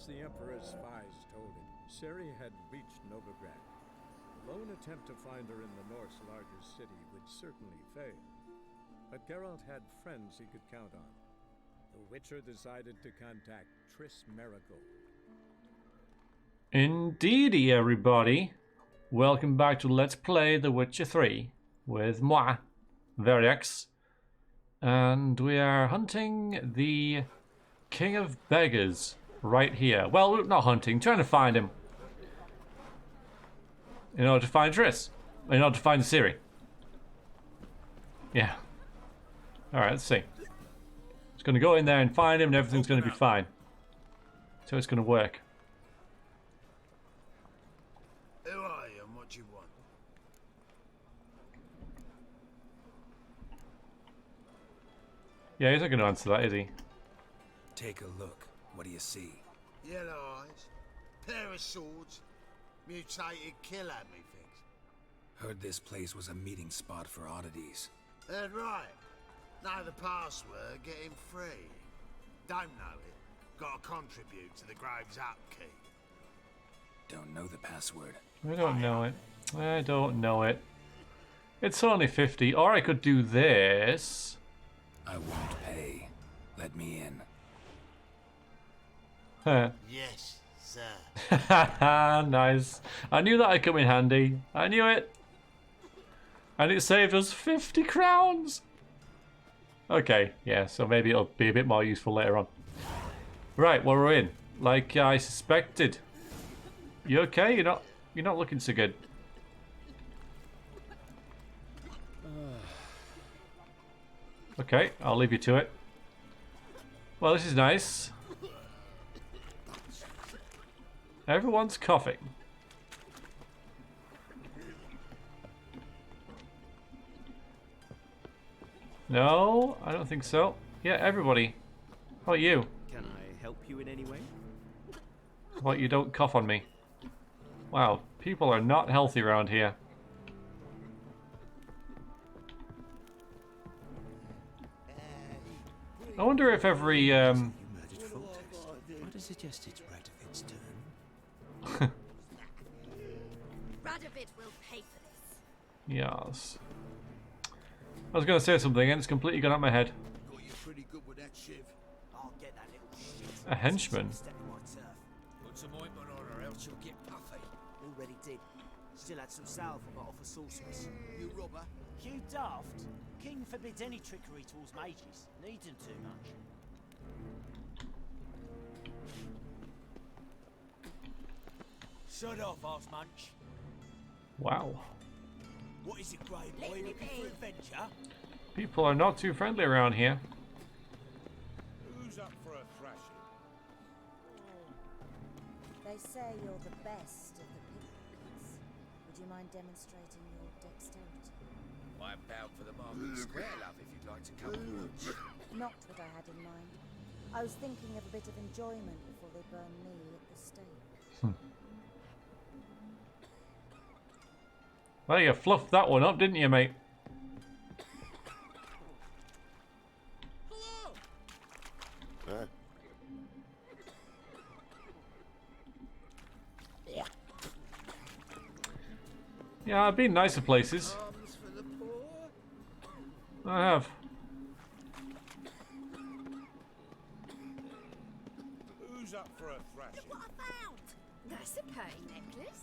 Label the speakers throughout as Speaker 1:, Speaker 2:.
Speaker 1: As the Emperor's spies told him, Ciri had reached Novigrad. A lone attempt to find her in the North's largest city would certainly fail. But Geralt had friends he could count on. The Witcher decided to contact Triss Marigold.
Speaker 2: Indeedy, everybody. Welcome back to Let's Play The Witcher 3 with moi, Verix. And we are hunting the King of Beggars right here. Well, not hunting, trying to find him. In order to find Triss. In order to find Ciri. Yeah. Alright, let's see. Just going to go in there and find him and everything's going to be fine. So it's going to work.
Speaker 3: Who are you and what do you want?
Speaker 2: Yeah, he's not going to answer that, is he?
Speaker 4: Take a look. What do you see?
Speaker 3: Yellow eyes, pair of swords, mutated killer, methinks.
Speaker 4: Heard this place was a meeting spot for oddities.
Speaker 3: Heard right. Know the password, get him free. Don't know it. Gotta contribute to the Grave's upkeep.
Speaker 4: Don't know the password.
Speaker 2: I don't know it. I don't know it. It's only 50. Or I could do this.
Speaker 4: I won't pay. Let me in.
Speaker 2: Huh.
Speaker 3: Yes, sir.
Speaker 2: Nice. I knew that would come in handy. I knew it. And it saved us 50 crowns. Okay, yeah, so maybe it'll be a bit more useful later on. Right, well, we're in. Like I suspected. You okay? You're not looking so good. Okay, I'll leave you to it. Well, this is nice. Everyone's coughing. No, I don't think so. Yeah, everybody. How about you?
Speaker 5: Can I help you in any way?
Speaker 2: How about you don't cough on me? Wow, people are not healthy around here. I wonder if every
Speaker 5: You murdered Foltest. I'd suggest it's Radovit's turn.
Speaker 6: Radovit will pay for this.
Speaker 2: Yes. I was going to say something and it's completely gone out my head.
Speaker 3: Got you pretty good with that shiv.
Speaker 5: I'll get that little shit.
Speaker 2: A henchman.
Speaker 5: Step in my turf.
Speaker 3: Put some ointment on her, else you'll get puffy.
Speaker 5: Already did. Still had some salve I got off a sorceress.
Speaker 3: You robber.
Speaker 5: You daft. King forbids any trickery towards mages. Need them too much. Shut off, arse munch.
Speaker 2: Wow.
Speaker 5: What is it, Grey Boy? Looking for adventure?
Speaker 2: People are not too friendly around here.
Speaker 3: Who's up for a thrashing?
Speaker 7: They say you're the best of the pickpockets. Would you mind demonstrating your dexterity?
Speaker 3: I'm bound for the Market Square, love, if you'd like to come with.
Speaker 7: Not what I had in mind. I was thinking of a bit of enjoyment before they burn me at the stake.
Speaker 2: Well, you fluffed that one up, didn't you, mate? Yeah, I've been nicer places.
Speaker 3: Arms for the poor?
Speaker 2: I have.
Speaker 3: Who's up for a thrashing?
Speaker 6: What I found! That's a pay necklace.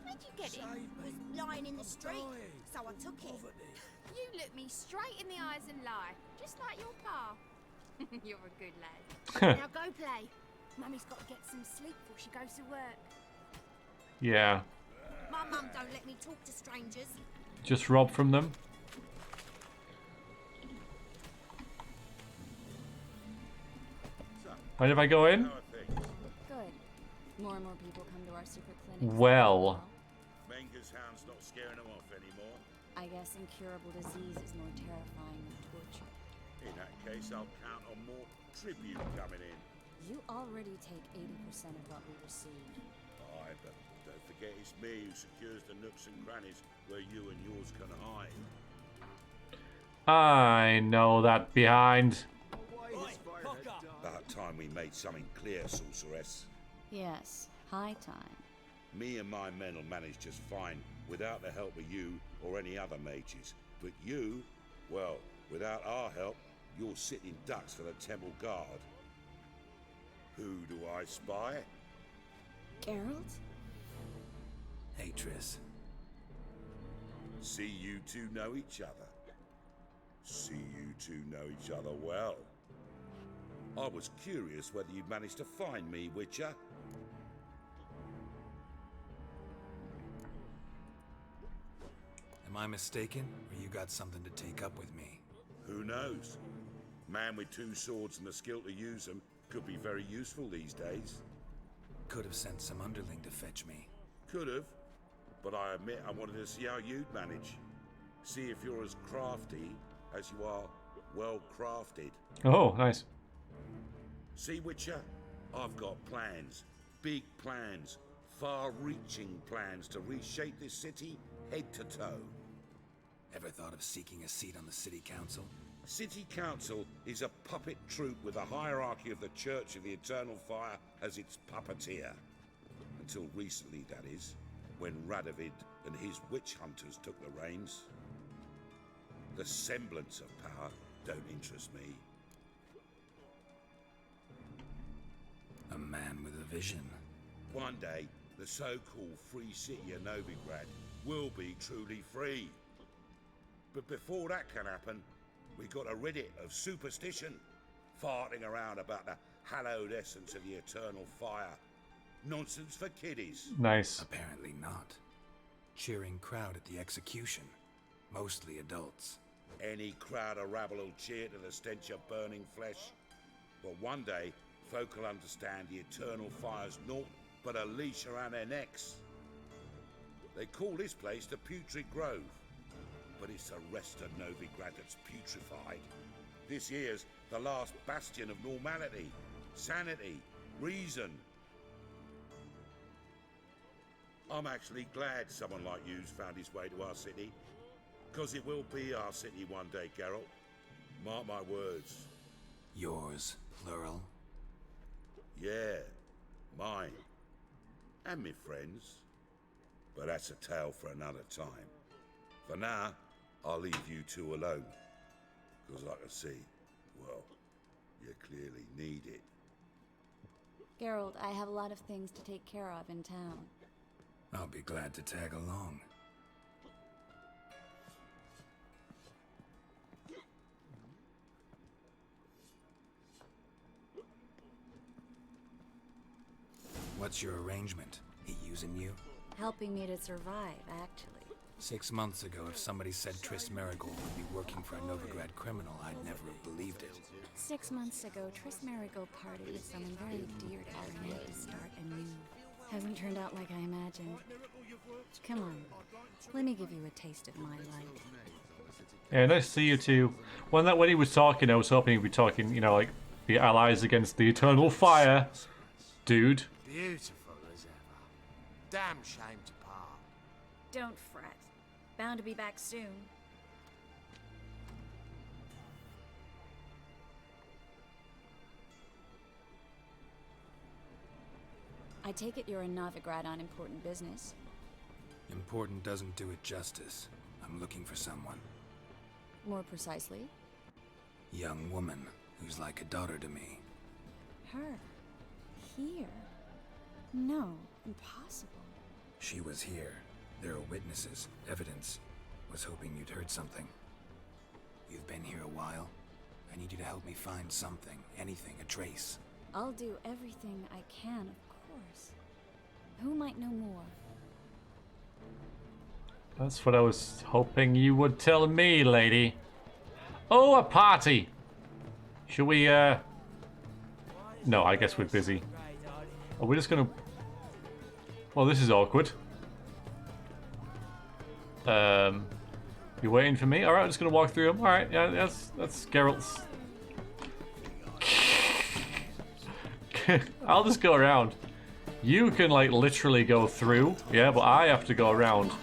Speaker 6: Where'd you get it? It was lying in the street, so I took it. You look me straight in the eyes and lie, just like your pa. You're a good lad. Now go play. Mummy's got to get some sleep before she goes to work.
Speaker 2: Yeah.
Speaker 6: My mum don't let me talk to strangers.
Speaker 2: Just rob from them. Mind if I go in?
Speaker 8: Good. More and more people come to our secret clinics.
Speaker 2: Well.
Speaker 3: Menger's hound's not scaring them off anymore.
Speaker 8: I guess incurable disease is more terrifying than torture.
Speaker 3: In that case, I'll count on more tribute coming in.
Speaker 8: You already take 80% of what we receive.
Speaker 3: Aye, but don't forget it's me who secures the nooks and crannies where you and yours can hide.
Speaker 2: I know that behind.
Speaker 3: About time we made something clear, sorceress.
Speaker 8: Yes, high time.
Speaker 9: Me and my men will manage just fine without the help of you or any other mages. But you, well, without our help, you're sitting ducks for the temple guard. Who do I spy?
Speaker 8: Geralt?
Speaker 4: Hey, Triss.
Speaker 9: See you two know each other. See you two know each other well. I was curious whether you'd managed to find me, Witcher.
Speaker 4: Am I mistaken, or you got something to take up with me?
Speaker 9: Who knows? Man with two swords and the skill to use them could be very useful these days.
Speaker 4: Could have sent some underling to fetch me.
Speaker 9: Could have, but I admit I wanted to see how you'd manage. See if you're as crafty as you are well crafted.
Speaker 2: Oh, nice.
Speaker 9: See, Witcher, I've got plans. Big plans. Far-reaching plans to reshape this city head to toe.
Speaker 4: Ever thought of seeking a seat on the city council?
Speaker 9: City Council is a puppet troupe with a hierarchy of the Church of the Eternal Fire as its puppeteer. Until recently, that is, when Radovid and his witch hunters took the reins. The semblance of power don't interest me.
Speaker 4: A man with a vision.
Speaker 9: One day, the so-called free city of Novigrad will be truly free. But before that can happen, we got a Reddit of superstition, farting around about the hallowed essence of the eternal fire. Nonsense for kiddies.
Speaker 2: Nice.
Speaker 4: Apparently not. Cheering crowd at the execution. Mostly adults.
Speaker 9: Any crowd of rabble will cheer to the stench of burning flesh. But one day, folk will understand the eternal fire's naught but a leash around their necks. They call this place the Putrid Grove, but it's the rest of Novigrad that's putrefied. This here's the last bastion of normality, sanity, reason. I'm actually glad someone like you's found his way to our city, because it will be our city one day, Geralt. Mark my words.
Speaker 4: Yours, plural.
Speaker 9: Yeah, mine. And me friends. But that's a tale for another time. For now, I'll leave you two alone. Because I can see, well, you clearly need it.
Speaker 8: Geralt, I have a lot of things to take care of in town.
Speaker 4: I'll be glad to tag along. What's your arrangement? He using you?
Speaker 8: Helping me to survive, actually.
Speaker 4: 6 months ago, if somebody said Triss Marigold would be working for a Novigrad criminal, I'd never have believed it.
Speaker 8: 6 months ago, Triss Marigold parted with someone very dear to Corrine to start anew. Hasn't turned out like I imagined. Come on, let me give you a taste of my life.
Speaker 2: Yeah, nice to see you two. When he was talking, I was hoping he'd be talking, you know, like the allies against the eternal fire, dude.
Speaker 3: Beautiful as ever. Damn shame to part.
Speaker 8: Don't fret. Bound to be back soon. I take it you're in Novigrad on important business.
Speaker 4: Important doesn't do it justice. I'm looking for someone.
Speaker 8: More precisely?
Speaker 4: Young woman who's like a daughter to me.
Speaker 8: Her? Here? No, impossible.
Speaker 4: She was here. There are witnesses, evidence. Was hoping you'd heard something. You've been here a while. I need you to help me find something, anything, a trace.
Speaker 8: I'll do everything I can, of course. Who might know more?
Speaker 2: That's what I was hoping you would tell me, lady. Oh, a party! Should we, No, I guess we're busy. Are we just gonna... Well, this is awkward. You waiting for me? Alright, I'm just gonna walk through them. Alright, yeah, that's Geralt's. I'll just go around. You can, like, literally go through. Yeah, but I have to go around.
Speaker 6: Half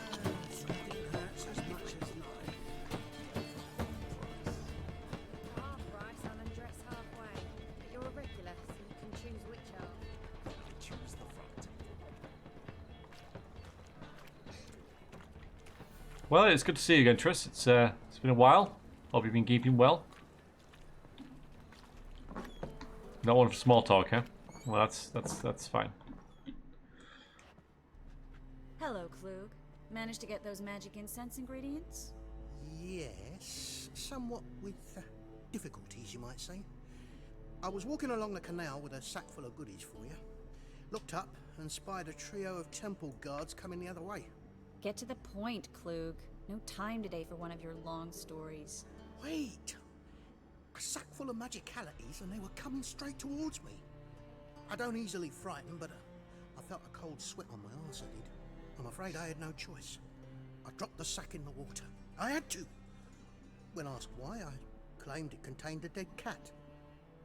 Speaker 6: price, I'll undress halfway. But you're a regular, so you can choose which half.
Speaker 5: Choose the
Speaker 2: Well, it's good to see you again, Triss. It's been a while. Hope you've been keeping well. Not one for small talk, huh? Well, that's fine.
Speaker 8: Hello, Klug. Managed to get those magic incense ingredients?
Speaker 10: Yes, somewhat with difficulties, you might say. I was walking along the canal with a sack full of goodies for you. Looked up and spied a trio of temple guards coming the other way.
Speaker 8: Get to the point, Klug. No time today for one of your long stories.
Speaker 10: Wait! A sack full of magicalities and they were coming straight towards me. I don't easily frighten, but I felt a cold sweat on my arse, I did. I'm afraid I had no choice. I dropped the sack in the water. I had to. When asked why, I claimed it contained a dead cat.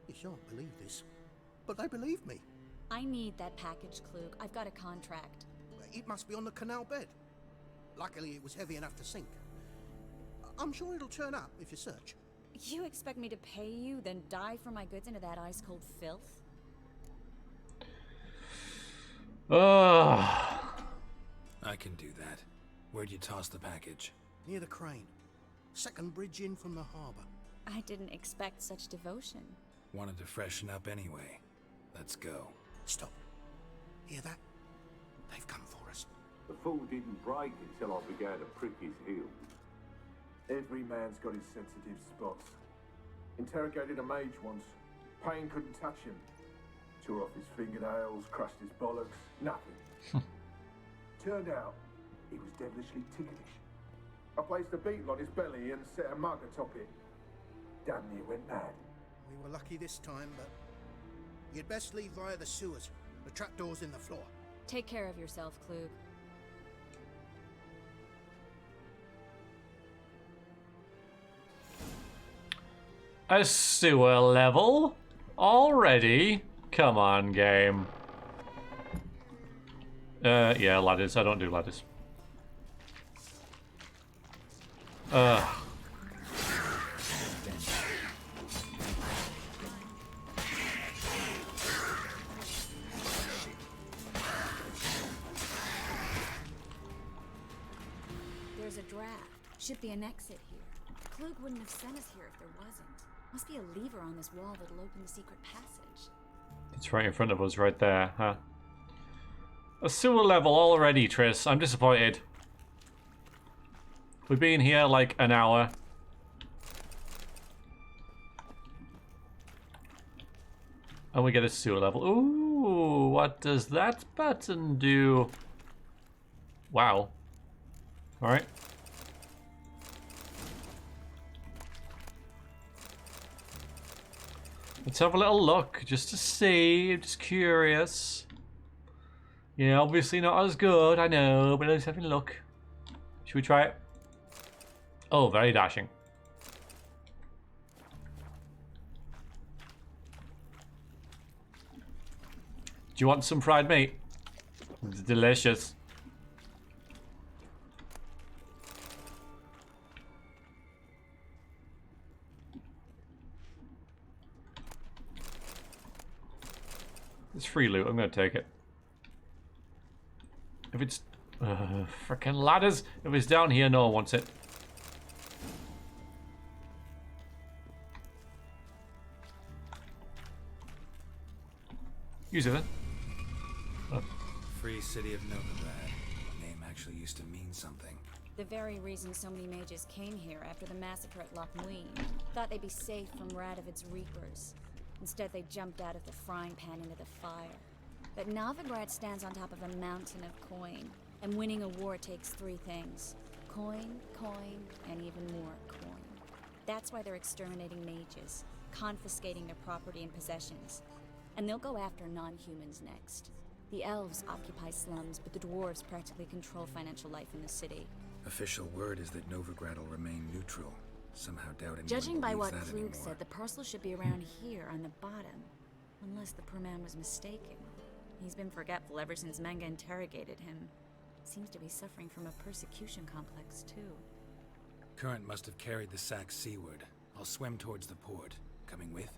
Speaker 10: You shan't believe this, but they believed me.
Speaker 8: I need that package, Klug. I've got a contract.
Speaker 10: It must be on the canal bed. Luckily, it was heavy enough to sink. I'm sure it'll turn up if you search.
Speaker 8: You expect me to pay you, then dive for my goods into that ice-cold filth?
Speaker 2: Ugh.
Speaker 4: I can do that. Where'd you toss the package?
Speaker 10: Near the crane. Second bridge in from the harbour.
Speaker 8: I didn't expect such devotion.
Speaker 4: Wanted to freshen up anyway. Let's go.
Speaker 10: Stop. Hear that? They've come for us.
Speaker 11: The fall didn't break until I began to prick his heels. Every man's got his sensitive spots. Interrogated a mage once. Pain couldn't touch him. Tore off his fingernails, crushed his bollocks, nothing. Turned out, he was devilishly ticklish. I placed a beetle on his belly and set a mug atop it. Damn near went mad.
Speaker 10: We were lucky this time, but you'd best leave via the sewers. The trapdoor's in the floor.
Speaker 8: Take care of yourself, Klug.
Speaker 2: A sewer level? Already? Come on, game. Yeah, ladders. I don't do ladders.
Speaker 8: There's a draft. Should be an exit here. Klug wouldn't have sent us here if there wasn't. Must be a lever on this wall that'll open the secret passage.
Speaker 2: It's right in front of us, right there, huh? A sewer level already, Triss. I'm disappointed. We've been here like an hour. And we get a sewer level. Ooh, what does that button do? Wow. Alright. Let's have a little look, just to see. I'm just curious. Yeah, obviously not as good, I know, but let's have a look. Should we try it? Oh, very dashing. Do you want some fried meat? It's delicious. It's free loot, I'm gonna take it. If it's... frickin' ladders! If it's down here, no one wants it. Use it then. Oh.
Speaker 4: Free city of Novigrad. Name actually used to mean something.
Speaker 8: The very reason so many mages came here after the massacre at Loch Muin. Thought they'd be safe from Radovid's reapers. Instead, they jumped out of the frying pan into the fire. But Novigrad stands on top of a mountain of coin, and winning a war takes three things. Coin, coin, and even more coin. That's why they're exterminating mages, confiscating their property and possessions. And they'll go after non-humans next. The elves occupy slums, but the dwarves practically control financial life in the city.
Speaker 4: Official word is that Novigrad will remain neutral. Somehow doubt anyone
Speaker 8: Judging by what
Speaker 4: believes that
Speaker 8: Klug
Speaker 4: anymore.
Speaker 8: said, the parcel should be around here on the bottom. Unless the poor man was mistaken. He's been forgetful ever since Manga interrogated him. Seems to be suffering from a persecution complex, too.
Speaker 4: Current must have carried the sack seaward. I'll swim towards the port. Coming with?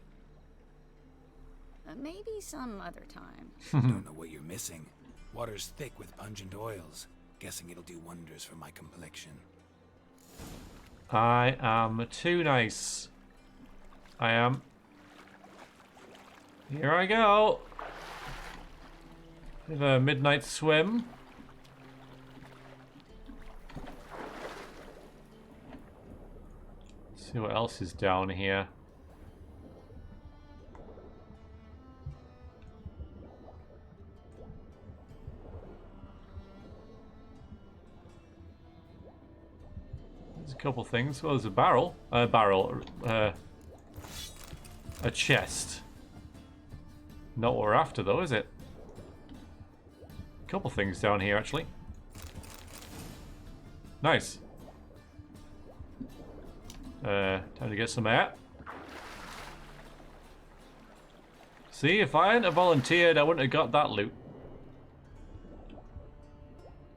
Speaker 8: Maybe some other time.
Speaker 4: Don't know what you're missing. Water's thick with pungent oils. Guessing it'll do wonders for my complexion.
Speaker 2: I am too nice. I am. Here I go. Have a midnight swim. Let's see what else is down here. There's a couple things. Well, there's a barrel. A chest. Not what we're after, though, is it? A couple things down here, actually. Nice. Time to get some air. See, if I hadn't have volunteered, I wouldn't have got that loot.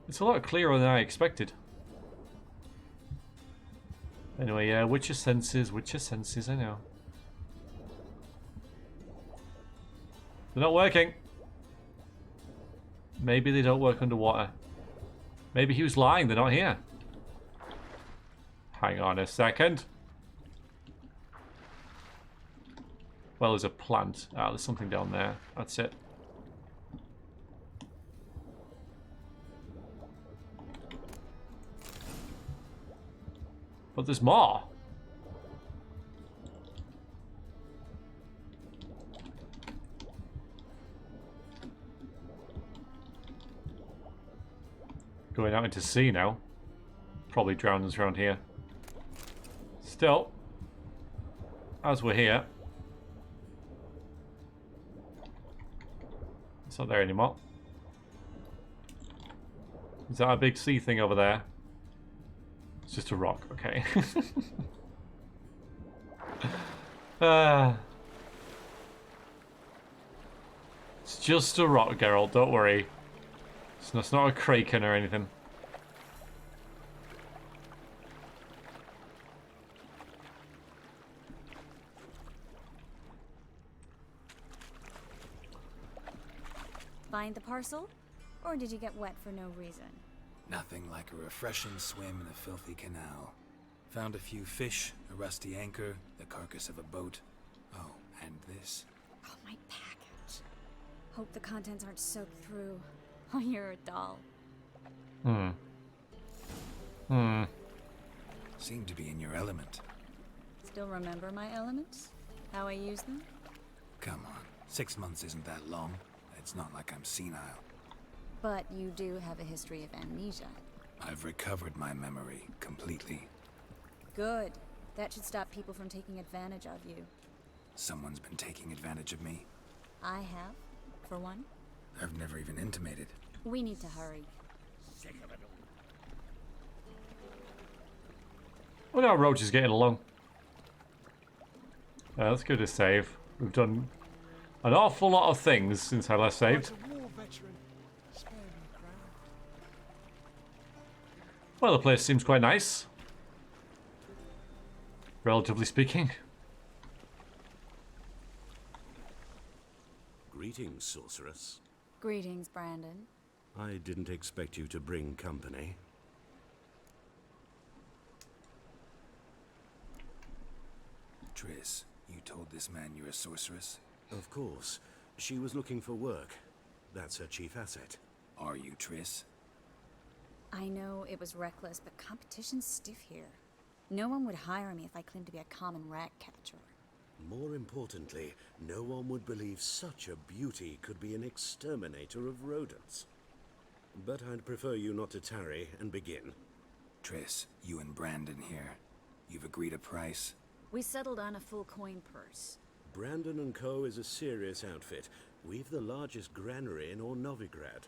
Speaker 2: It's a lot clearer than I expected. Anyway, yeah, Witcher senses, I know. They're not working. Maybe they don't work underwater. Maybe he was lying, they're not here. Hang on a second. Well, there's a plant. Ah, there's something down there. That's it. But there's more. Going out into sea now. Probably drowns around here. Still, as we're here, it's not there anymore. Is that a big sea thing over there? It's just a rock, okay. It's just a rock, Geralt, don't worry. It's not a kraken or anything.
Speaker 8: Find the parcel? Or did you get wet for no reason?
Speaker 4: Nothing like a refreshing swim in a filthy canal. Found a few fish, a rusty anchor, the carcass of a boat. Oh, and this.
Speaker 8: Oh, my package. Hope the contents aren't soaked through. Oh, you're a doll.
Speaker 4: Seem to be in your element.
Speaker 8: Still remember my elements? How I use them?
Speaker 4: Come on, 6 months isn't that long. It's not like I'm senile.
Speaker 8: But you do have a history of amnesia.
Speaker 4: I've recovered my memory completely.
Speaker 8: Good. That should stop people from taking advantage of you.
Speaker 4: Someone's been taking advantage of me.
Speaker 8: I have, for one.
Speaker 4: I've never even intimated.
Speaker 8: We need to hurry.
Speaker 2: Well, now Roach is getting along. Let's go to save. We've done an awful lot of things since I last saved. Well, the place seems quite nice. Relatively speaking.
Speaker 12: Greetings, sorceress.
Speaker 8: Greetings, Brandon.
Speaker 12: I didn't expect you to bring company.
Speaker 4: Triss, you told this man you're a sorceress?
Speaker 12: Of course. She was looking for work. That's her chief asset.
Speaker 4: Are you, Triss?
Speaker 8: I know it was reckless, but competition's stiff here. No one would hire me if I claimed to be a common rat catcher.
Speaker 12: More importantly, no one would believe such a beauty could be an exterminator of rodents. But I'd prefer you not to tarry and begin.
Speaker 4: Triss, you and Brandon here. You've agreed a price?
Speaker 8: We settled on a full coin purse.
Speaker 12: Brandon & Co. is a serious outfit. We've the largest granary in all Novigrad.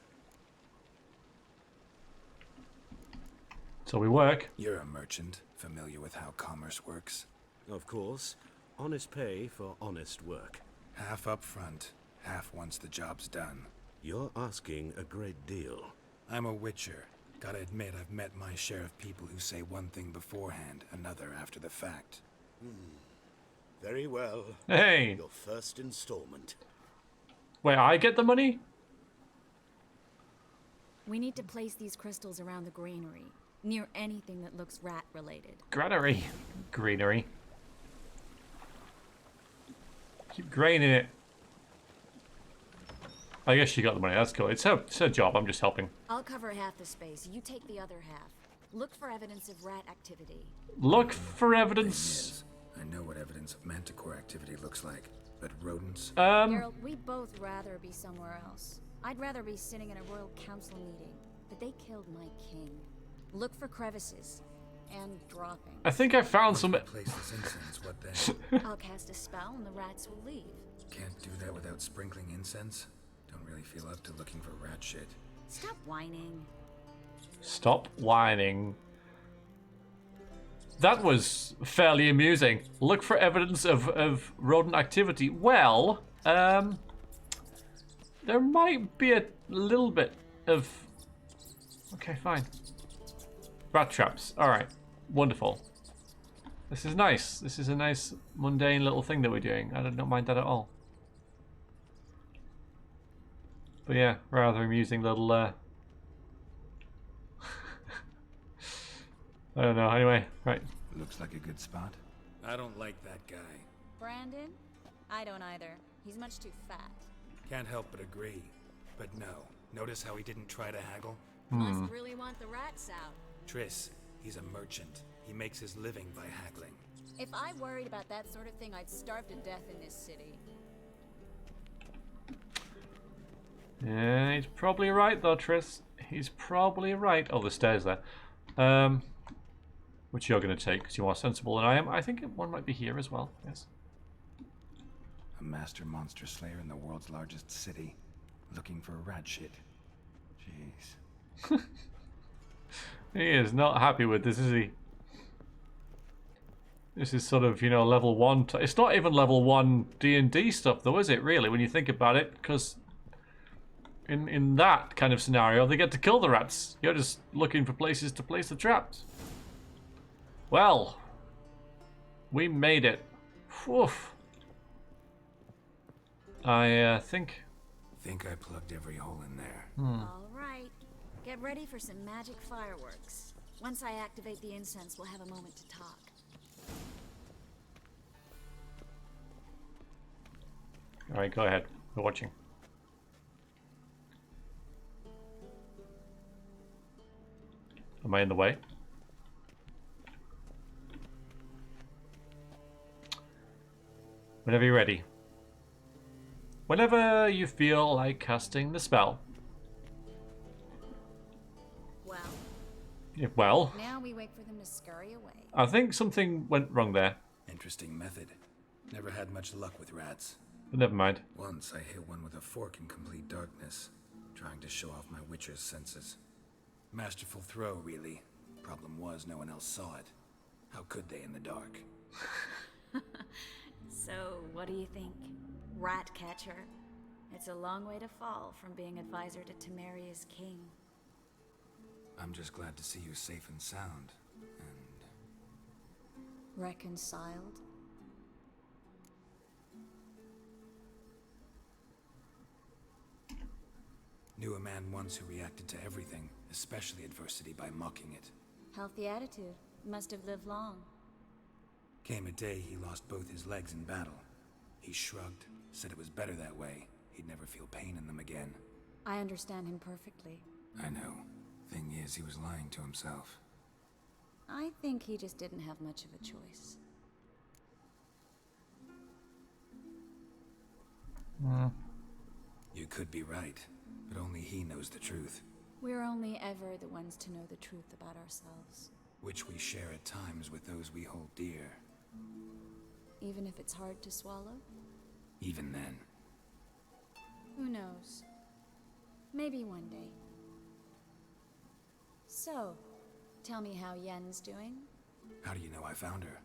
Speaker 2: So we work.
Speaker 4: You're a merchant, familiar with how commerce works?
Speaker 12: Of course. Honest pay for honest work.
Speaker 4: Half up front, half once the job's done.
Speaker 12: You're asking a great deal.
Speaker 4: I'm a witcher. Gotta admit, I've met my share of people who say one thing beforehand, another after the fact.
Speaker 12: Very well.
Speaker 2: Hey!
Speaker 12: Your first installment.
Speaker 2: Wait, I get the money?
Speaker 8: We need to place these crystals around the granary. near anything that looks rat-related.
Speaker 2: Granary. Greenery. Keep graining it. I guess she got the money. That's cool. It's her job. I'm just helping.
Speaker 8: I'll cover half the space. You take the other half. Look for evidence of rat activity.
Speaker 2: Look for evidence.
Speaker 4: I know what evidence of manticore activity looks like, but rodents...
Speaker 8: Geralt, we'd both rather be somewhere else. I'd rather be sitting in a royal council meeting, but they killed my king. Look for crevices and droppings.
Speaker 2: I think I found some...
Speaker 4: Place this incense, what then?
Speaker 8: I'll cast a spell and the rats will leave.
Speaker 4: Can't do that without sprinkling incense? Don't really feel up to looking for rat shit.
Speaker 8: Stop whining.
Speaker 2: Stop whining. That was fairly amusing. Look for evidence of rodent activity. Well, there might be a little bit of... Okay, fine. Rat traps. Alright. Wonderful. This is nice. This is a nice, mundane little thing that we're doing. I don't mind that at all. But yeah, rather amusing little... I don't know. Anyway, right.
Speaker 4: Looks like a good spot. I don't like that guy.
Speaker 8: Brandon? I don't either. He's much too fat.
Speaker 4: Can't help but agree. But no. Notice how he didn't try to haggle?
Speaker 8: Must really want the rats out.
Speaker 4: Triss, he's a merchant. He makes his living by haggling.
Speaker 8: If I worried about that sort of thing, I'd starve to death in this city.
Speaker 2: Yeah, he's probably right though, Triss. He's probably right. Oh, the stairs there. Which you're going to take because you're more sensible than I am. I think one might be here as well. Yes.
Speaker 4: A master monster slayer in the world's largest city, looking for rat shit. Jeez.
Speaker 2: He is not happy with this, is he? This is sort of, you know, level 1. It's not even level 1 D&D stuff though, is it, really, when you think about it? Because in that kind of scenario, they get to kill the rats. You're just looking for places to place the traps. Well, we made it. Whew. I think
Speaker 4: I plugged every hole in there.
Speaker 8: All right. Get ready for some magic fireworks. Once I activate the incense, we'll have a moment to talk.
Speaker 2: Alright, go ahead. We're watching. Am I in the way? Whenever you're ready. Whenever you feel like casting the spell.
Speaker 8: Well.
Speaker 2: Yeah, well.
Speaker 8: Now we wait for them to scurry away.
Speaker 2: I think something went wrong there.
Speaker 4: Interesting method. Never had much luck with rats.
Speaker 2: But never mind.
Speaker 4: Once I hit one with a fork in complete darkness, trying to show off my witcher's senses. Masterful throw, really. Problem was, no one else saw it. How could they in the dark?
Speaker 8: So, what do you think? Rat catcher? It's a long way to fall from being advisor to Temeria's king.
Speaker 4: I'm just glad to see you safe and sound. And...
Speaker 8: reconciled?
Speaker 4: Knew a man once who reacted to everything, especially adversity, by mocking it.
Speaker 8: Healthy attitude. Must have lived long.
Speaker 4: Came a day he lost both his legs in battle. He shrugged, said it was better that way. He'd never feel pain in them again.
Speaker 8: I understand him perfectly.
Speaker 4: I know. Thing is, he was lying to himself.
Speaker 8: I think he just didn't have much of a choice.
Speaker 4: You could be right, but only he knows the truth.
Speaker 8: We're only ever the ones to know the truth about ourselves.
Speaker 4: Which we share at times with those we hold dear.
Speaker 8: Even if it's hard to swallow?
Speaker 4: Even then.
Speaker 8: Who knows? Maybe one day. So, tell me how Yen's doing?
Speaker 4: How do you know I found her?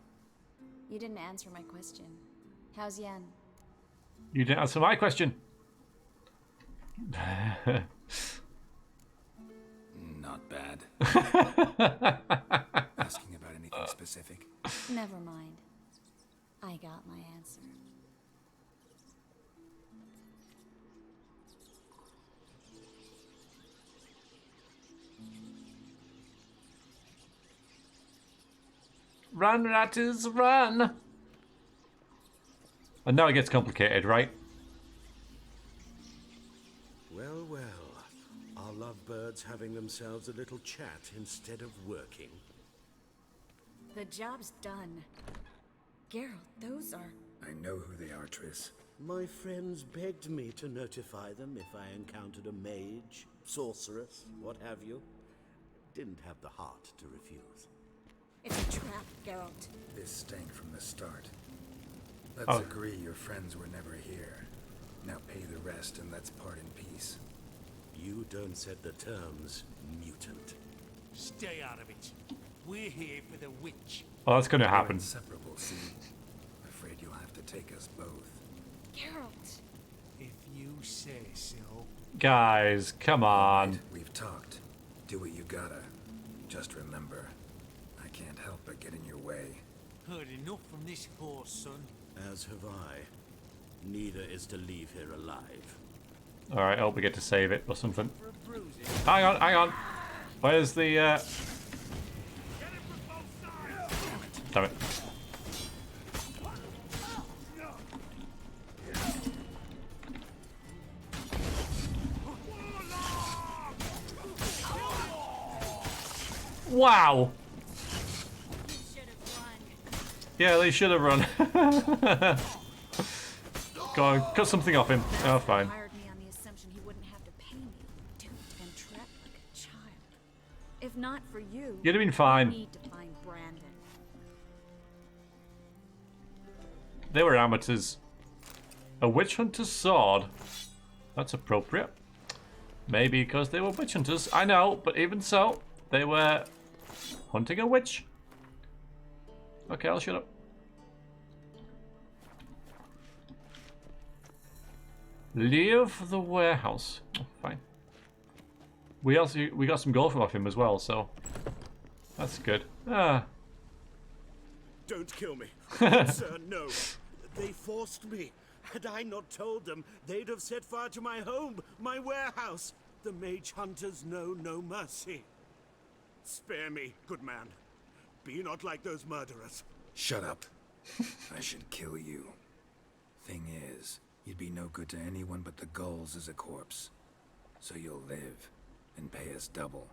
Speaker 8: You didn't answer my question. How's Yen?
Speaker 2: You didn't answer my question.
Speaker 4: Not bad. Asking about anything specific?
Speaker 8: Never mind. I got my answer.
Speaker 2: Run, Ratties, run! And now it gets complicated, right?
Speaker 12: Well, well. Are lovebirds having themselves a little chat instead of working?
Speaker 8: The job's done. Geralt, those are...
Speaker 4: I know who they are, Triss.
Speaker 12: My friends begged me to notify them if I encountered a mage, sorceress, what have you. Didn't have the heart to refuse.
Speaker 8: It's a trap, Geralt.
Speaker 4: This stank from the start. Let's agree your friends were never here. Now pay the rest and let's part in peace.
Speaker 12: You don't set the terms, mutant.
Speaker 13: Stay out of it. We're here for the witch.
Speaker 2: Oh, that's gonna
Speaker 4: We're
Speaker 2: happen.
Speaker 4: inseparable, see? Afraid you'll have to take us both.
Speaker 8: Geralt.
Speaker 13: If you say so.
Speaker 2: Guys, come on.
Speaker 4: Right, we've talked. Do what you gotta. Just remember, I can't help but get in your way.
Speaker 13: Heard enough from this horse, son.
Speaker 12: As have I. Neither is to leave here alive.
Speaker 2: Alright, I hope we get to save it or something. Hang on, hang on. Where's the, Damn it. Wow! Yeah, they should have run. Go on, cut something off him. Oh, fine.
Speaker 8: Hired me on the assumption he wouldn't have to pay me. Duped and trapped like a child. If not for you,
Speaker 2: You'd have been fine.
Speaker 8: I need to find Brandon.
Speaker 2: They were amateurs. A witch hunter's sword. That's appropriate. Maybe because they were witch hunters. I know, but even so, they were hunting a witch. Okay, I'll shut up. Leave the warehouse. Oh, fine. We got some gold from off him as well, so that's good. Ah.
Speaker 12: Don't kill me. Sir, no. They forced me. Had I not told them, they'd have set fire to my home, my warehouse. The mage hunters know no mercy. Spare me, good man. Be not like those murderers.
Speaker 4: Shut up. I should kill you. Thing is, you'd be no good to anyone but the gulls as a corpse. So you'll live and pay us double.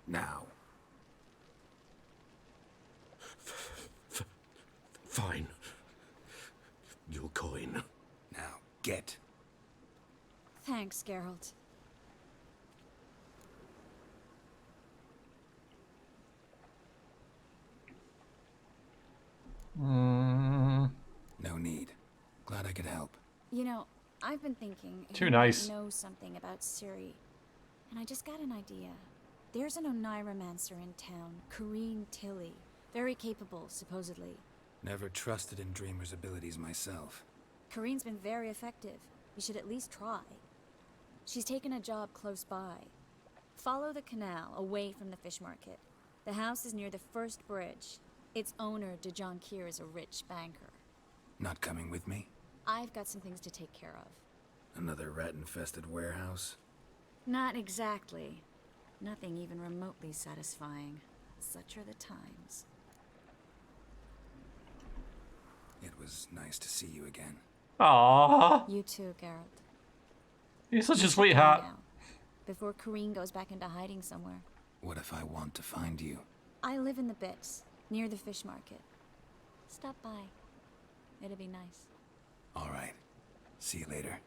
Speaker 4: Now.
Speaker 12: Fine. Your coin.
Speaker 4: Now, get.
Speaker 8: Thanks, Geralt.
Speaker 4: No need. Glad I could help.
Speaker 8: You know, I've been thinking
Speaker 2: Too
Speaker 8: he
Speaker 2: nice.
Speaker 8: might know something about Ciri, and I just got an idea. There's an Oneiromancer in town, Corrine Tilly. Very capable, supposedly.
Speaker 4: Never trusted in Dreamer's abilities myself.
Speaker 8: Corrine's been very effective. You should at least try. She's taken a job close by. Follow the canal, away from the fish market. The house is near the first bridge. Its owner, DeJohn Kier, is a rich banker.
Speaker 4: Not coming with me?
Speaker 8: I've got some things to take care of.
Speaker 4: Another rat-infested warehouse?
Speaker 8: Not exactly. Nothing even remotely satisfying. Such are the times.
Speaker 4: It was nice to see you again.
Speaker 2: Aww.
Speaker 8: You too, Geralt.
Speaker 2: You're such a
Speaker 8: You should
Speaker 2: sweetheart.
Speaker 8: go now, before Corrine goes back into hiding somewhere.
Speaker 4: What if I want to find you?
Speaker 8: I live in the Bix, near the fish market. Stop by. It'll be nice.
Speaker 4: All right. See you later.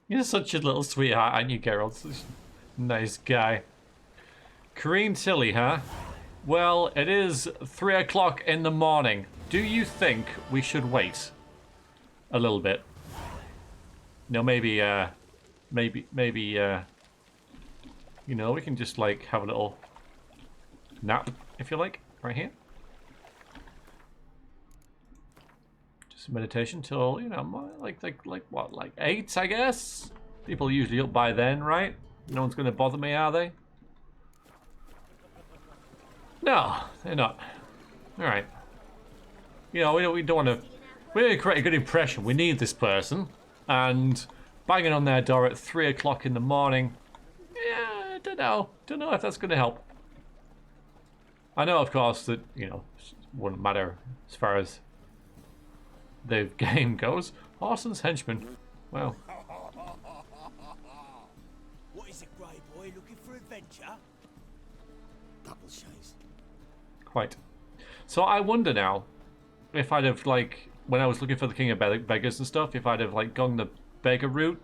Speaker 2: You're such a little sweetheart, aren't you, Geralt? Such a nice guy. Corrine Tilly, huh? Well, it is 3 o'clock in the morning. Do you think we should wait a little bit? No, maybe, you know, we can just, like, have a little nap, if you like, right here. Just meditation till, you know, like what, like 8, I guess? People are usually up by then, right? No one's going to bother me, are they? No, they're not. All right. You know, we don't want to. We want to create a good impression. We need this person, and banging on their door at 3 o'clock in the morning. Yeah, I don't know. Don't know if that's going to help. I know, of course, that, you know, wouldn't matter as far as the game goes. Arson's henchman. Well.
Speaker 13: What is it, Grey Boy? Looking for adventure? Double chase.
Speaker 2: Quite. So I wonder now if I'd have, like, when I was looking for the King of Beggars and stuff, if I'd have, like, gone the beggar route,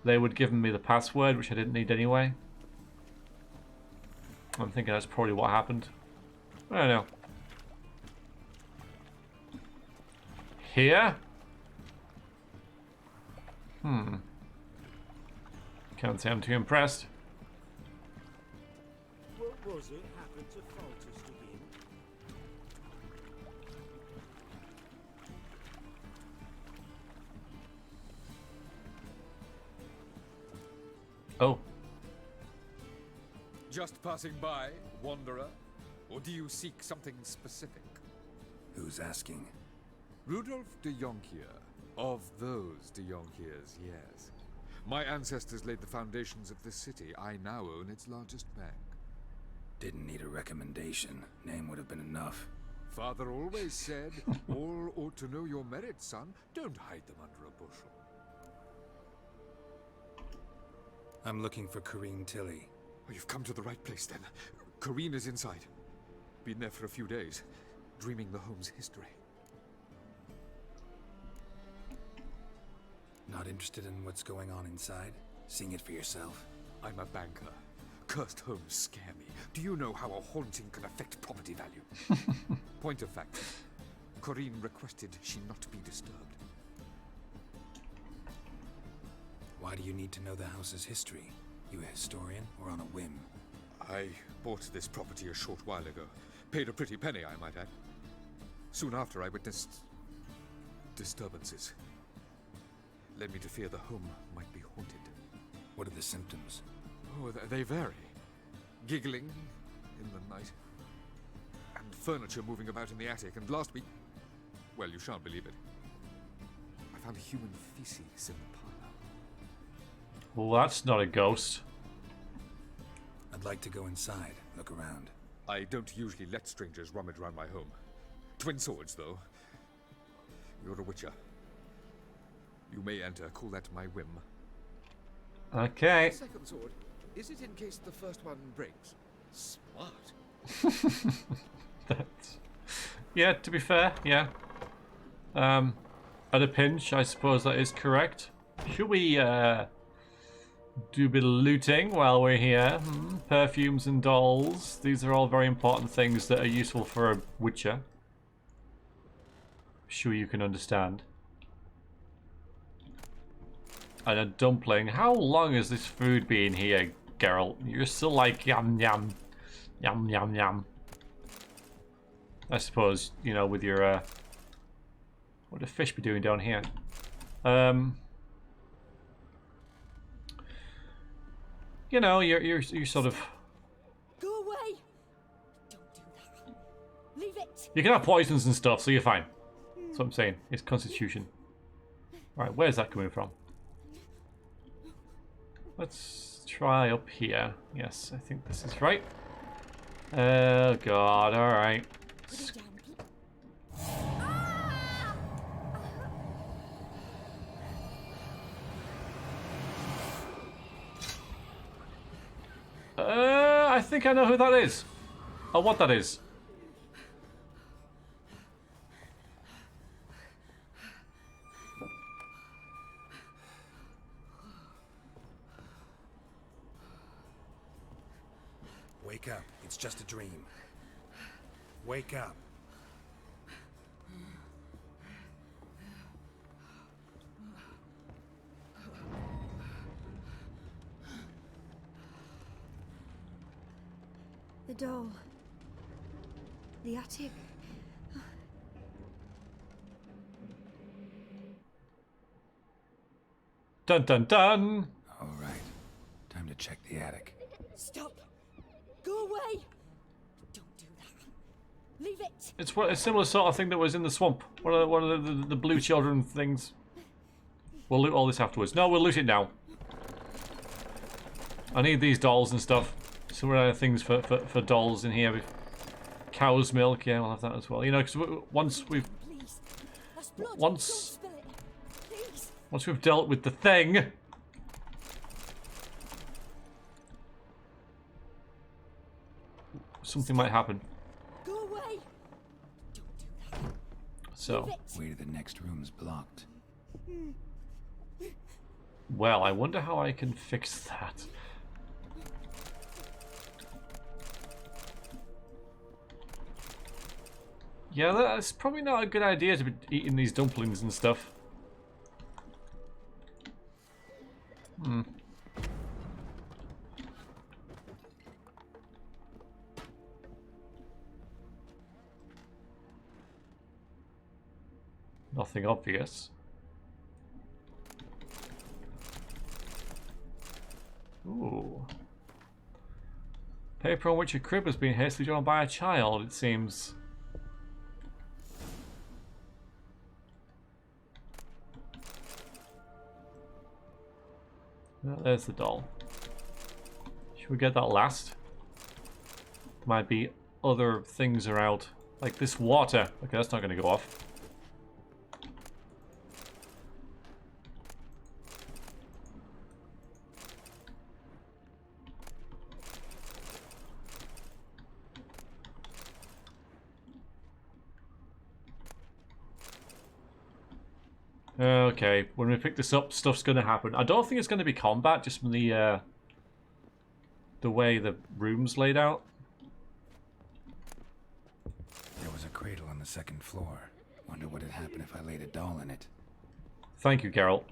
Speaker 2: they would give me the password, which I didn't need anyway. I'm thinking that's probably what happened. I don't know. Here? Can't say I'm too impressed.
Speaker 12: What was it happened to Faltus again?
Speaker 2: Oh.
Speaker 14: Just passing by, wanderer? Or do you seek something specific?
Speaker 4: Who's asking?
Speaker 14: Rudolf de Jonkier. Of those de Jonkiers, yes. My ancestors laid the foundations of this city. I now own its largest bank.
Speaker 4: Didn't need a recommendation. Name would have been enough.
Speaker 14: Father always said, all ought to know your merits, son. Don't hide them under a bushel.
Speaker 4: I'm looking for Corrine Tilly.
Speaker 14: Oh, you've come to the right place, then. Corrine is inside. Been there for a few days, dreaming the home's history.
Speaker 4: Not interested in what's going on inside? Seeing it for yourself?
Speaker 14: I'm a banker. Cursed homes scare me. Do you know how a haunting can affect property value? Point of fact, Corrine requested she not be disturbed.
Speaker 4: Why do you need to know the house's history? You a historian or on a whim?
Speaker 14: I bought this property a short while ago. Paid a pretty penny, I might add. Soon after, I witnessed disturbances. Led me to fear the home might be haunted.
Speaker 4: What are the symptoms?
Speaker 14: Oh, they vary. Giggling in the night. And furniture moving about in the attic. And last week, well, you shan't believe it, I found human feces in the parlor.
Speaker 2: Well, that's not a ghost.
Speaker 4: I'd like to go inside, look around.
Speaker 14: I don't usually let strangers rummage around my home. Twin swords, though. You're a witcher. You may enter, call that my whim.
Speaker 2: Okay.
Speaker 14: Second sword, is it in case the first one breaks? Smart.
Speaker 2: That's... Yeah, to be fair, yeah. At a pinch, I suppose that is correct. Should we do a bit of looting while we're here? Perfumes and dolls. These are all very important things that are useful for a witcher. Sure you can understand. And a dumpling. How long has this food been here, Geralt? You're still like yum yum. Yum yum yum. I suppose, you know, with your what would the fish be doing down here? You know, you're sort of...
Speaker 6: Go away! Don't do that. Leave it!
Speaker 2: You can have poisons and stuff, so you're fine. That's what I'm saying. It's constitution. Right, where's that coming from? Let's try up here. Yes, I think this is right. Oh god, alright. I think I know who that is. Or what that is.
Speaker 4: Wake up. It's just a dream. Wake up.
Speaker 7: The doll. The attic.
Speaker 2: Dun dun dun!
Speaker 4: All right. Time to check the attic.
Speaker 6: Stop! Go away! Don't do that. Leave it!
Speaker 2: It's a similar sort of thing that was in the swamp. One of the blue children things. We'll loot all this afterwards. No, we'll loot it now. I need these dolls and stuff. So we're out of things for dolls in here. cow's milk. Yeah, we'll have that as well. You know, because once we've once we've dealt with the thing, something might happen.
Speaker 6: Go away.
Speaker 2: So,
Speaker 4: way to the next room's blocked.
Speaker 2: well, I wonder how I can fix that. Yeah, that's probably not a good idea to be eating these dumplings and stuff. Hmm. Nothing obvious. Ooh. Paper on which a crib has been hastily drawn by a child, it seems. Well, there's the doll. Should we get that last? Might be other things are out. Like this water. Okay, that's not going to go off. Okay, when we pick this up, stuff's going to happen. I don't think it's going to be combat, just from the way the room's laid out.
Speaker 4: There was a cradle on the second floor. Wonder what would happen if I laid a doll in it.
Speaker 2: Thank you, Geralt.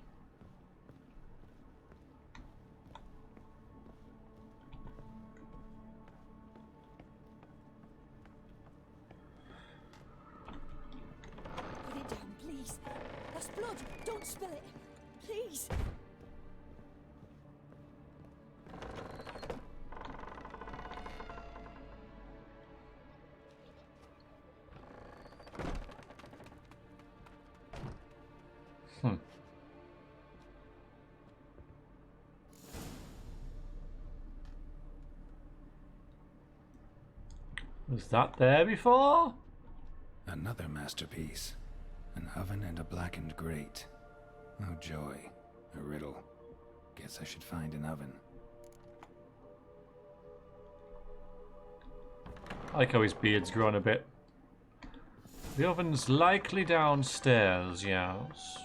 Speaker 6: Put it down, please. That's blood. Don't spill it. Please.
Speaker 2: Was that there before?
Speaker 4: Another masterpiece. An oven and a blackened grate. Oh joy. A riddle. Guess I should find an oven.
Speaker 2: I like how his beard's grown a bit. The oven's likely downstairs, yes.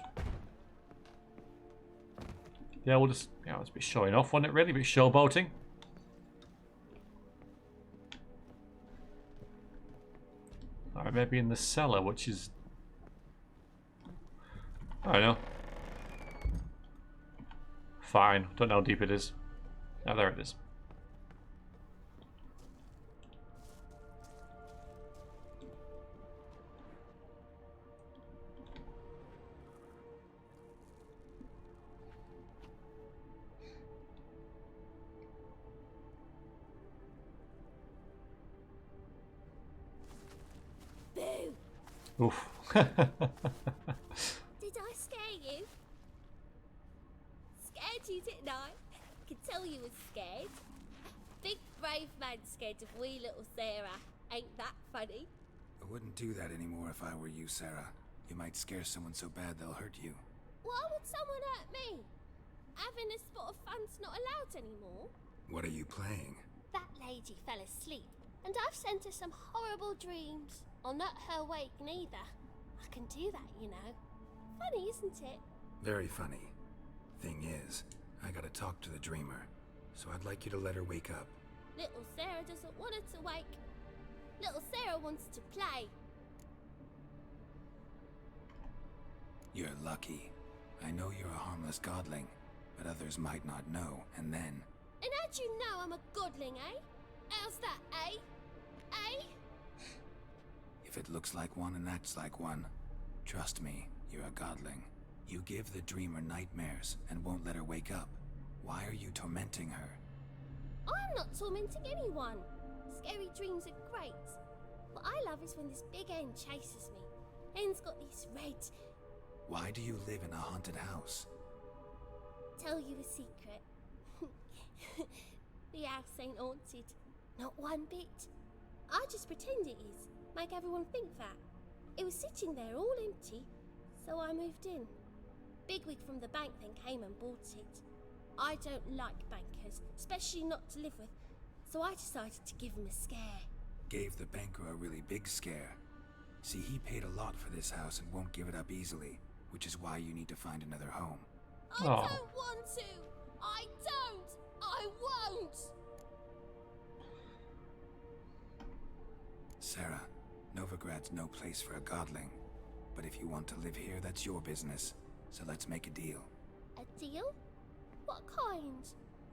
Speaker 2: Yeah, we'll just, it's a bit showing off, wasn't it really? A bit showboating. Alright, maybe in the cellar, which is... I don't know. Fine, don't know how deep it is. Oh, there it is. Oof.
Speaker 6: Did I scare you? Scared you, didn't I? Could tell you was scared. Big brave man scared of wee little Sarah. Ain't that funny?
Speaker 4: I wouldn't do that anymore if I were you, Sarah. You might scare someone so bad they'll hurt you.
Speaker 6: Why would someone hurt me? Having a spot of fun's not allowed anymore.
Speaker 4: What are you playing?
Speaker 6: That lady fell asleep, and I've sent her some horrible dreams. I'll not her wake neither. I can do that, you know. Funny, isn't it?
Speaker 4: Very funny. Thing is, I gotta talk to the dreamer, so I'd like you to let her wake up.
Speaker 6: Little Sarah doesn't want her to wake. Little Sarah wants to play.
Speaker 4: You're lucky. I know you're a harmless godling, but others might not know, and then...
Speaker 6: And how'd you know I'm a godling, eh? How's that, eh? Eh?
Speaker 4: If it looks like one and acts like one, trust me, you're a godling. You give the dreamer nightmares and won't let her wake up. Why are you tormenting her?
Speaker 6: I'm not tormenting anyone. Scary dreams are great. What I love is when this big hen chases me. Hen's got this red...
Speaker 4: Why do you live in a haunted house?
Speaker 6: Tell you a secret. The house ain't haunted. Not one bit.
Speaker 15: I just pretend it is. Make everyone think that. It was sitting there all empty, so I moved in. Bigwig from the bank then came and bought it. I don't like bankers, especially not to live with, so I decided to give him a scare.
Speaker 4: Gave the banker a really big scare. See, he paid a lot for this house and won't give it up easily, which is why you need to find another home.
Speaker 15: I don't want to! I don't! I won't!
Speaker 4: Sarah, Novigrad's no place for a godling. But if you want to live here, that's your business. So let's make a deal.
Speaker 15: A deal? What kind?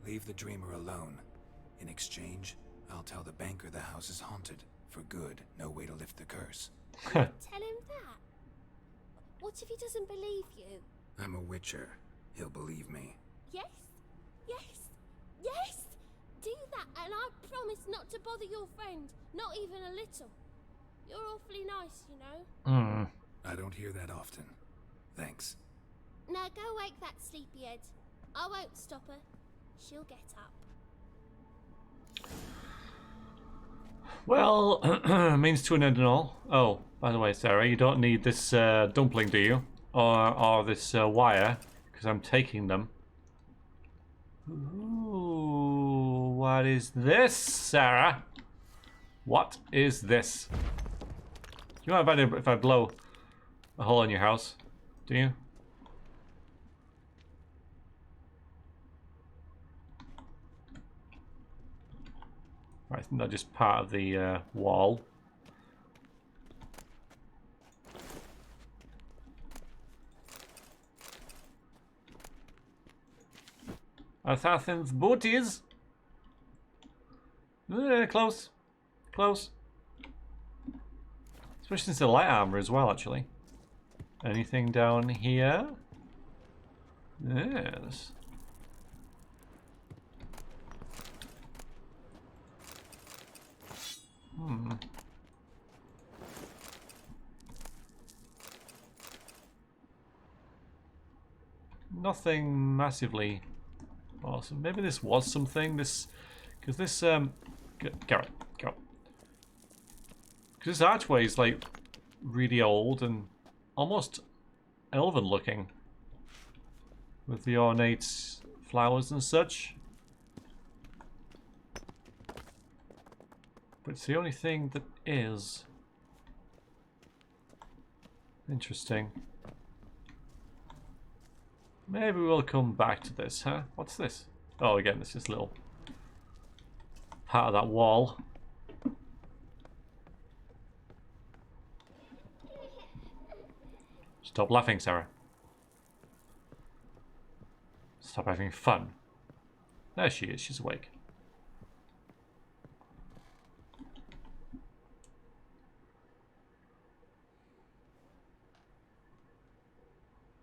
Speaker 4: Leave the dreamer alone. In exchange, I'll tell the banker the house is haunted. For good, no way to lift the curse.
Speaker 15: Tell him that? What if he doesn't believe you?
Speaker 4: I'm a witcher. He'll believe me.
Speaker 15: Yes? Yes? Yes! Do that and I promise not to bother your friend. Not even a little. You're awfully nice, you know.
Speaker 4: I don't hear that often. Thanks.
Speaker 15: Now go wake that sleepyhead. I won't stop her. She'll get up.
Speaker 2: Well, means to an end and all. Oh, by the way, Sarah, you don't need this dumpling, do you? Or this wire, because I'm taking them. Ooh, what is this, Sarah? What is this? You don't mind if I blow a hole in your house, do you? Right, I think that's just part of the wall. Assassin's booties. Close. Close. Especially since the light armor as well, actually. Anything down here? Yes. Nothing massively awesome. Maybe this was something. This, because this Garrett, go. Because this archway is like really old and almost elven looking, with the ornate flowers and such. But it's the only thing that is interesting. Maybe we'll come back to this, huh? What's this? Oh, again, this is a little part of that wall. Stop laughing, Sarah. Stop having fun. There she is, she's awake.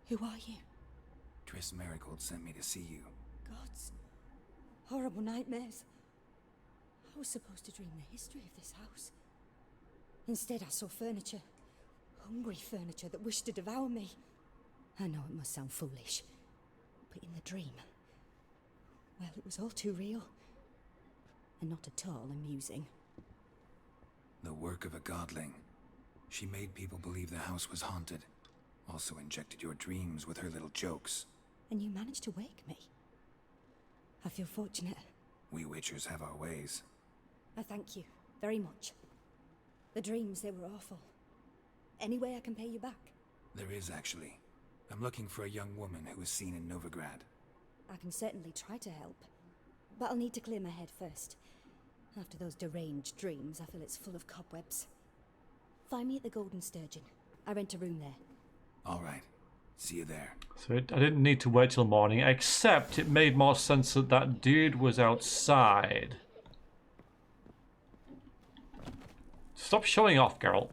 Speaker 7: Who are you?
Speaker 4: Triss Marigold sent me to see you.
Speaker 7: Gods. Horrible nightmares. I was supposed to dream the history of this house. Instead, I saw furniture. Hungry furniture that wished to devour me. I know it must sound foolish, but in the dream, well, it was all too real. And not at all amusing.
Speaker 4: The work of a godling. She made people believe the house was haunted. Also injected your dreams with her little jokes.
Speaker 7: And you managed to wake me. I feel fortunate.
Speaker 4: We witchers have our ways.
Speaker 7: I thank you very much. The dreams, they were awful. Any way I can pay you back?
Speaker 4: There is, actually. I'm looking for a young woman who was seen in Novigrad.
Speaker 7: I can certainly try to help. But I'll need to clear my head first. After those deranged dreams, I feel it's full of cobwebs. Find me at the Golden Sturgeon. I rent a room there.
Speaker 4: All right. See you there.
Speaker 2: So I didn't need to wait till morning, except it made more sense that that dude was outside. Stop showing off, Geralt.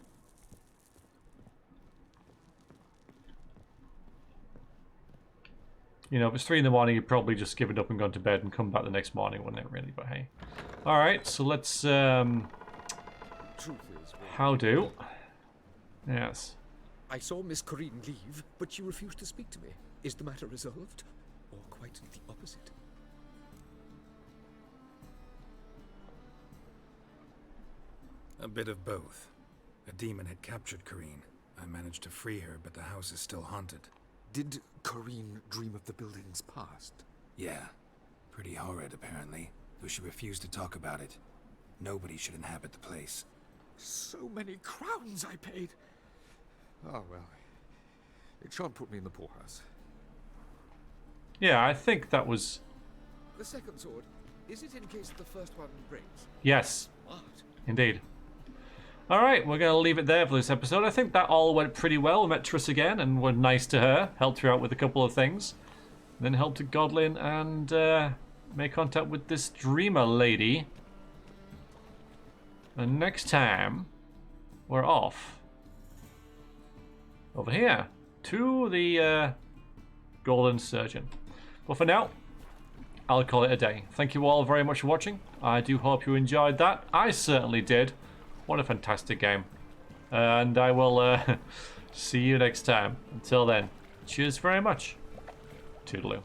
Speaker 2: You know, if it's 3 in the morning, you'd probably just give it up and go to bed and come back the next morning, wouldn't it, really? But hey. Alright, so let's, how do? Yes.
Speaker 14: I saw Miss Corrine leave, but she refused to speak to me. Is the matter resolved? Or quite the opposite?
Speaker 4: A bit of both. A demon had captured Corrine. I managed to free her, but the house is still haunted.
Speaker 14: Did Corrine dream of the building's past?
Speaker 4: Yeah. Pretty horrid, apparently, though she refused to talk about it. Nobody should inhabit the place.
Speaker 14: So many crowns I paid! Oh, well. It shan't put me in the poorhouse.
Speaker 2: Yeah, I think that was...
Speaker 14: The second sword, is it in case the first one breaks?
Speaker 2: Yes.
Speaker 14: What?
Speaker 2: Indeed. Alright, we're going to leave it there for this episode. I think that all went pretty well. We met Triss again and were nice to her. Helped her out with a couple of things. Then helped a godling and made contact with this dreamer lady. And next time, we're off over here to the Golden Surgeon. But for now, I'll call it a day. Thank you all very much for watching. I do hope you enjoyed that. I certainly did. What a fantastic game. And I will see you next time. Until then, cheers very much. Toodaloo.